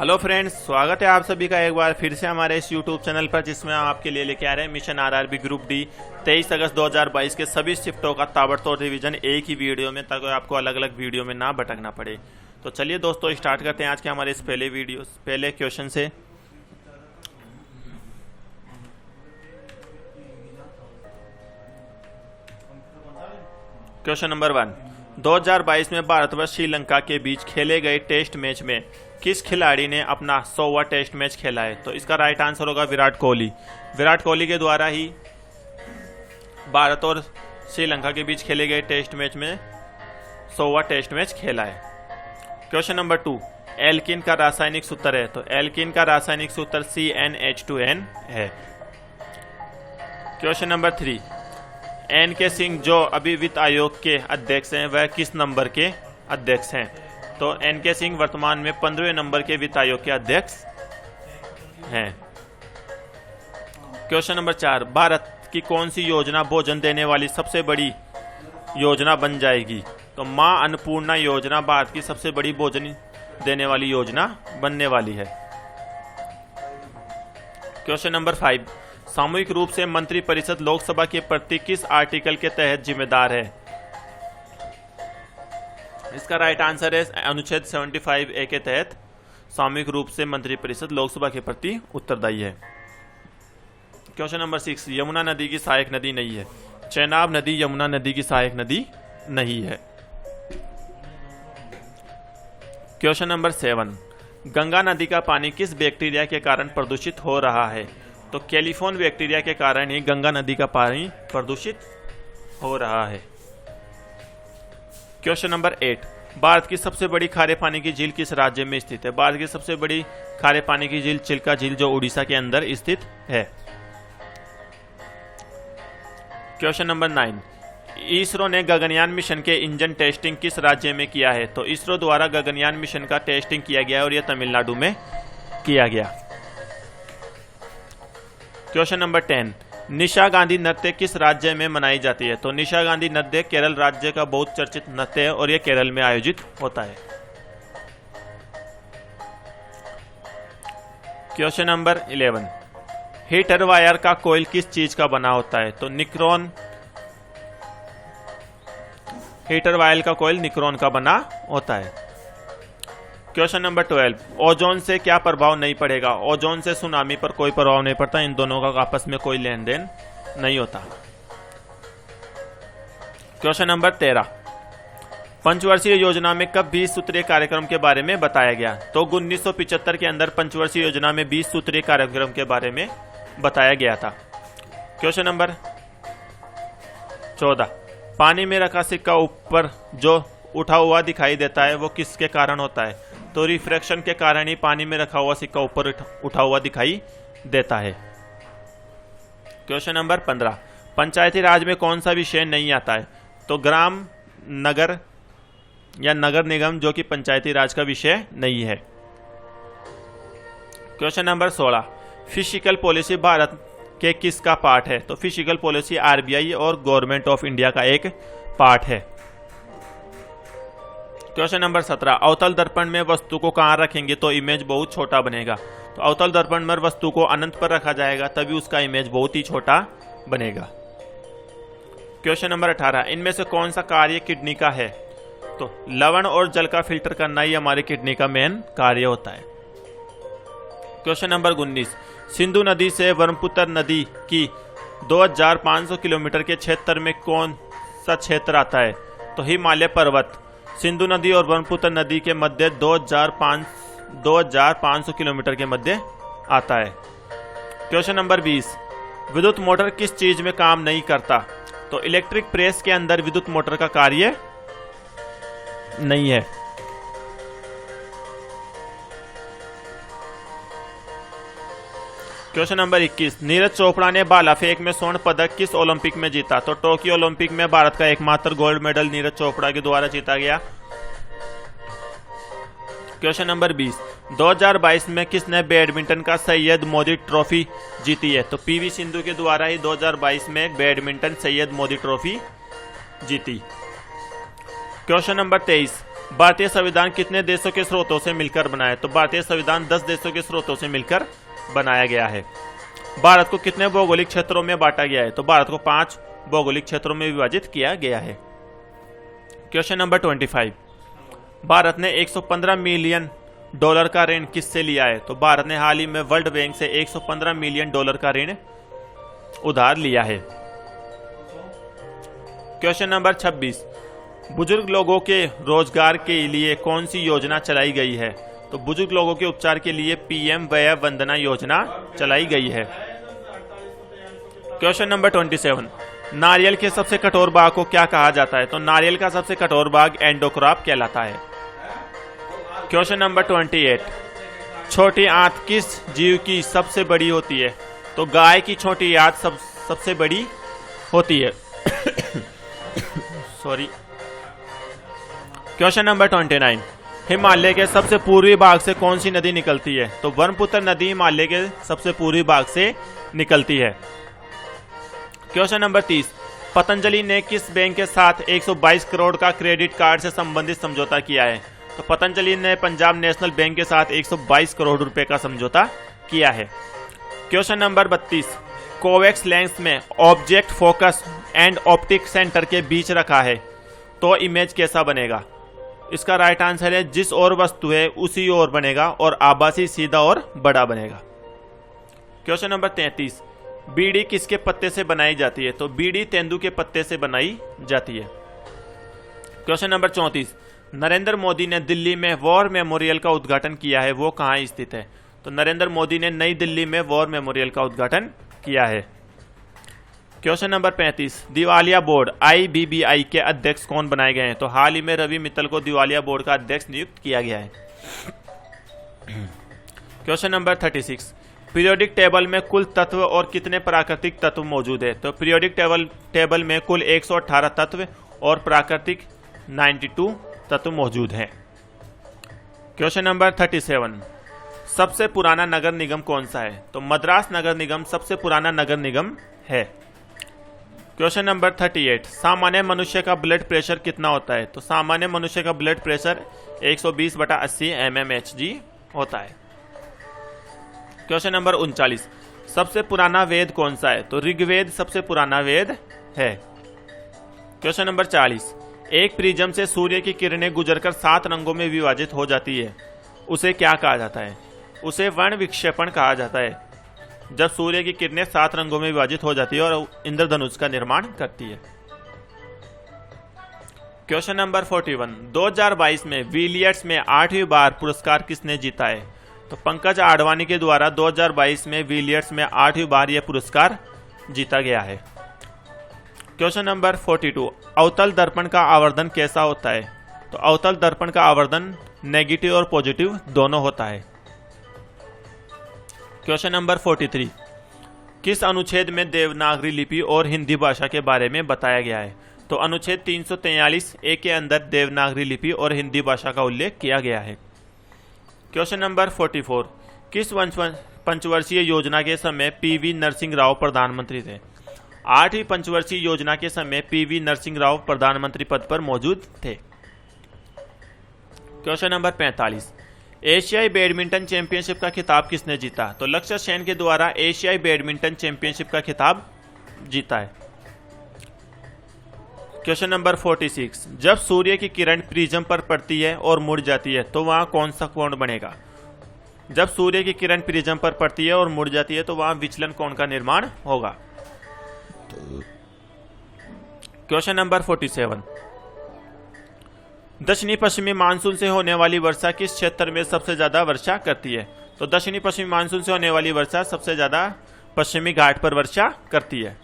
Hello friends, स्वागत है आप सभी का एक बार फिर से हमारे इस यूट्यूब चैनल पर, जिसमें हम आपके लिए लेके आ रहे हैं मिशन आरआरबी ग्रुप डी 23 अगस्त 2022 के सभी शिफ्टों का ताबड़तोड़ रिवीजन एक ही वीडियो में, ताकि आपको अलग अलग वीडियो में ना भटकना पड़े। तो चलिए दोस्तों, स्टार्ट करते हैं आज के हमारे इस पहले क्वेश्चन से। क्वेश्चन नंबर 1, 2022 में भारत व श्रीलंका के बीच खेले गए टेस्ट मैच में किस खिलाड़ी ने अपना 100वां टेस्ट मैच खेला है? तो इसका राइट आंसर होगा विराट कोहली। विराट कोहली के द्वारा ही भारत और श्रीलंका के बीच खेले गए टेस्ट मैच में 100वां टेस्ट मैच खेला है। क्वेश्चन नंबर 2, एल्किन का रासायनिक सूत्र है। तो एल्किन का रासायनिक सूत्र CnH2n है। क्वेश्चन नंबर 3, NK सिंह जो अभी वित्त आयोग के अध्यक्ष हैं, वह किस नंबर के अध्यक्ष हैं? तो NK सिंह वर्तमान में 15वें नंबर के वित्त आयोग के अध्यक्ष हैं। क्वेश्चन नंबर 4, भारत की कौन सी योजना भोजन देने वाली सबसे बड़ी योजना बन जाएगी? तो मां अन्नपूर्णा योजना भारत की सबसे बड़ी भोजन देने वाली योजना बनने वाली है। क्वेश्चन नंबर 5, सामूहिक रूप से मंत्रिपरिषद लोकसभा के प्रति किस आर्टिकल के तहत जिम्मेदार है? इसका राइट आंसर है अनुच्छेद 75A के तहत सामूहिक रूप से मंत्रिपरिषद लोकसभा के प्रति उत्तरदायी है। क्वेश्चन नंबर 6, यमुना नदी की सहायक नदी नहीं है। चेनाब नदी यमुना नदी की सहायक नदी नहीं है। क्वेश्चन नंबर 7, गंगा नदी का पानी किस बैक्टीरिया के कारण प्रदूषित हो रहा है? तो कैलिफोन बैक्टीरिया के कारण ही गंगा नदी का पानी प्रदूषित हो रहा है। क्वेश्चन नंबर 8, भारत की सबसे बड़ी खारे पानी की झील किस राज्य में स्थित है? भारत की सबसे बड़ी खारे पानी की झील चिल्का झील, जो उड़ीसा के अंदर स्थित है। क्वेश्चन नंबर 9, इसरो ने गगनयान मिशन के इंजन टेस्टिंग किस राज्य में किया है? तो इसरो द्वारा गगनयान मिशन का टेस्टिंग किया गया और यह तमिलनाडु में किया गया। क्वेश्चन नंबर 10, निशा गांधी नृत्य किस राज्य में मनाई जाती है? तो निशा गांधी नृत्य केरल राज्य का बहुत चर्चित नृत्य है और यह केरल में आयोजित होता है। क्वेश्चन नंबर 11, हीटर वायर का कॉइल किस चीज का बना होता है? तो निक्रोन। हीटर वायर का कॉइल निक्रोन का बना होता है। क्वेश्चन नंबर 12, ओजोन से क्या प्रभाव नहीं पड़ेगा? ओजोन से सुनामी पर कोई प्रभाव नहीं पड़ता, इन दोनों का आपस में कोई लेन देन नहीं होता। क्वेश्चन नंबर 13, पंचवर्षीय योजना में कब 20 सूत्रीय कार्यक्रम के बारे में बताया गया? तो 1975 के अंदर पंचवर्षीय योजना में 20 सूत्रीय कार्यक्रम के बारे में बताया गया था। क्वेश्चन नंबर 14, पानी में रखा सिक्का ऊपर जो उठा हुआ दिखाई देता है, वो किसके कारण होता है? तो रिफ्रैक्शन के कारण ही पानी में रखा हुआ सिक्का ऊपर उठा हुआ दिखाई देता है। क्वेश्चन नंबर 15, पंचायती राज में कौन सा विषय नहीं आता है? तो ग्राम, नगर या नगर निगम, जो कि पंचायती राज का विषय नहीं है। Question number 16, physical policy Bharat के किसका पार्ट है? तो फिजिकल पॉलिसी RBI और गवर्नमेंट ऑफ इंडिया का एक पार्ट है। क्वेश्चन नंबर 17, अवतल दर्पण में वस्तु को कहां रखेंगे तो इमेज बहुत छोटा बनेगा? तो अवतल दर्पण में वस्तु को अनंत पर रखा जाएगा, तभी उसका इमेज बहुत ही छोटा बनेगा। क्वेश्चन नंबर 18, इनमें से कौन सा कार्य किडनी का है? तो लवण और जल का फिल्टर करना ही हमारी किडनी का मेन कार्य होता है। क्वेश्चन नंबर 19, सिंधु नदी से ब्रह्मपुत्र नदी की 2500 किलोमीटर के क्षेत्र में कौन सा क्षेत्र आता है? तो हिमालय पर्वत सिंधु नदी और ब्रह्मपुत्र नदी के मध्य 2500 किलोमीटर के मध्य आता है। क्वेश्चन नंबर 20, विद्युत मोटर किस चीज में काम नहीं करता? तो इलेक्ट्रिक प्रेस के अंदर विद्युत मोटर का कार्य नहीं है। क्वेश्चन नंबर 21, नीरज चोपड़ा ने भाला फेंक में स्वर्ण पदक किस ओलंपिक में जीता? तो टोक्यो ओलंपिक में भारत का एकमात्र गोल्ड मेडल नीरज चोपड़ा के द्वारा जीता गया। क्वेश्चन नंबर 20, 2022 में किसने बैडमिंटन का सैयद मोदी ट्रॉफी जीती है? तो PV सिंधु के द्वारा ही 2022 में बैडमिंटन सैयद मोदी ट्रॉफी जीती। क्वेश्चन नंबर 23, भारतीय संविधान कितने देशों के स्रोतों से मिलकर बना है? तो भारतीय संविधान 10 देशों के स्रोतों से मिलकर बनाया गया है। भारत को कितने भौगोलिक क्षेत्रों में बांटा गया है? तो भारत को 5 भौगोलिक क्षेत्रों में विभाजित किया गया है। क्वेश्चन नंबर 25, भारत ने $115 मिलियन का ऋण किससे लिया है? तो भारत ने हाल ही में वर्ल्ड बैंक से $115 मिलियन का ऋण उधार लिया है। क्वेश्चन नंबर 26, बुजुर्ग लोगों के रोजगार के लिए कौन सी योजना चलाई गई है? तो बुजुर्ग लोगों के उपचार के लिए पीएम वय वंदना योजना चलाई गई है। क्वेश्चन नंबर 27, नारियल के सबसे कठोर भाग को क्या कहा जाता है? तो नारियल का सबसे कठोर भाग एंडोक्रॉप कहलाता है। क्वेश्चन नंबर 28, छोटी आंत किस जीव की सबसे बड़ी होती है? तो गाय की छोटी आंत सबसे बड़ी होती है। सॉरी। क्वेश्चन नंबर 29, हिमालय के सबसे पूर्वी भाग से कौन सी नदी निकलती है? तो ब्रह्मपुत्र नदी हिमालय के सबसे पूर्वी भाग से निकलती है। क्वेश्चन नंबर 30, पतंजलि ने किस बैंक के साथ 122 करोड़ का क्रेडिट कार्ड से संबंधित समझौता किया है? तो पतंजलि ने पंजाब नेशनल बैंक के साथ 122 करोड़ रुपए का समझौता किया है। क्वेश्चन नंबर 32, कोवेक्स लेंस में object focus and optic centre के बीच रखा है तो इमेज कैसा बनेगा? इसका राइट आंसर है जिस और वस्तु है उसी ओर बनेगा और आभासी सीधा और बड़ा बनेगा। क्वेश्चन नंबर 33, बीड़ी किसके पत्ते से बनाई जाती है? तो बीड़ी तेंदू के पत्ते से बनाई जाती है। क्वेश्चन नंबर 34, नरेंद्र मोदी ने दिल्ली में वॉर मेमोरियल का उद्घाटन किया है, वो कहां स्थित है? तो नरेंद्र मोदी ने नई दिल्ली में वॉर मेमोरियल का उद्घाटन किया है। क्वेश्चन नंबर 35, दिवालिया बोर्ड IBBI के अध्यक्ष कौन बनाए गए हैं? तो हाल ही में रवि मित्तल को दिवालिया बोर्ड का अध्यक्ष नियुक्त किया गया है। क्वेश्चन नंबर 36, पीरियोडिक टेबल में कुल तत्व और कितने प्राकृतिक तत्व मौजूद है? तो पीरियोडिक टेबल में कुल 118 तत्व और प्राकृतिक 92 तत्व मौजूद हैं। क्वेश्चन नंबर 37, सबसे पुराना नगर निगम कौन सा है? तो मद्रास नगर निगम सबसे पुराना नगर निगम है। क्वेश्चन नंबर 38, सामान्य मनुष्य का ब्लड प्रेशर कितना होता है? तो सामान्य मनुष्य का ब्लड प्रेशर 120/80 mmHg होता है। क्वेश्चन नंबर 39, सबसे पुराना वेद कौन सा है? तो ऋग्वेद सबसे पुराना वेद है। क्वेश्चन नंबर 40, एक प्रिज्म से सूर्य की किरणें गुजरकर 7 रंगों में विभाजित हो जाती है, उसे क्या कहा जाता है? उसे वर्ण विक्षेपण कहा जाता है। जब सूर्य की किरणें 7 रंगों में विभाजित हो जाती है और इंद्रधनुष का निर्माण करती है। क्वेश्चन नंबर 41, 2022 में विलियर्ड्स में 8वीं बार पुरस्कार किसने जीता है? तो पंकज आडवाणी के द्वारा 2022 में विलियर्ड्स में 8वीं बार यह पुरस्कार जीता गया है। क्वेश्चन नंबर 42, अवतल दर्पण का आवर्धन कैसा होता है? तो अवतल दर्पण का आवर्धन नेगेटिव और पॉजिटिव दोनों होता है। क्वेश्चन नंबर 43, किस अनुच्छेद में देवनागरी लिपि और हिंदी भाषा के बारे में बताया गया है? तो अनुच्छेद 343A के अंदर देवनागरी लिपि और हिंदी भाषा का उल्लेख किया गया है। क्वेश्चन नंबर 44, किस पंचवर्षीय योजना के समय PV नरसिंह राव प्रधानमंत्री थे? 8वीं पंचवर्षीय योजना के समय PV नरसिंह राव प्रधानमंत्री पद पर मौजूद थे। क्वेश्चन नंबर 45, एशियाई बैडमिंटन चैंपियनशिप का खिताब किसने जीता? तो लक्ष्य सेन के द्वारा एशियाई बैडमिंटन चैंपियनशिप का खिताब जीता है। क्वेश्चन नंबर 46, जब सूर्य की किरण प्रिज्म पर पड़ती है और मुड़ जाती है तो वहां कौन सा कोण बनेगा? जब सूर्य की किरण प्रिज्म पर पड़ती है और मुड़ जाती है तो वहां विचलन कोण का निर्माण होगा। क्वेश्चन नंबर 47, दक्षिणी पश्चिमी मानसून से होने वाली वर्षा किस क्षेत्र में सबसे ज्यादा वर्षा करती है? तो दक्षिणी पश्चिमी मानसून से होने वाली वर्षा सबसे ज्यादा पश्चिमी घाट पर वर्षा करती है।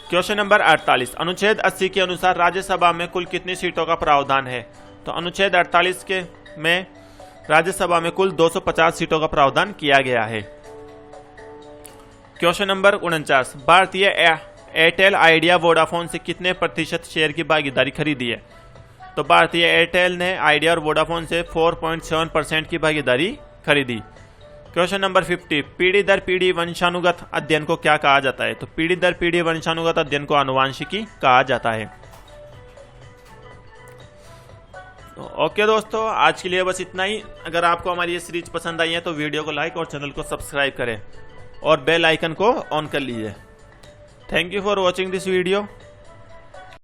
क्वेश्चन नंबर 48, अनुच्छेद 80 के अनुसार राज्यसभा में कुल कितनी सीटों का प्रावधान है? तो अनुच्छेद 48 में राज्यसभा में कुल 250 सीटों का प्रावधान किया गया है। क्वेश्चन नंबर 49, भारतीय एयरटेल आइडिया वोडाफोन से कितने प्रतिशत शेयर की भागीदारी खरीदी है? तो भारतीय एयरटेल ने आइडिया और वोडाफोन से 4.7% की भागीदारी खरीदी। क्वेश्चन नंबर 50, पीढ़ी दर पीढ़ी वंशानुगत अध्ययन को क्या कहा जाता है? तो पीढ़ी दर पीढ़ी वंशानुगत अध्ययन को आनुवांशिकी कहा जाता है। तो ओके दोस्तों, आज के लिए बस इतना ही। अगर आपको हमारी ये सीरीज पसंद आई है तो वीडियो को लाइक और चैनल को सब्सक्राइब करें और बेल आइकन को ऑन कर लीजिए। Thank you for watching this video.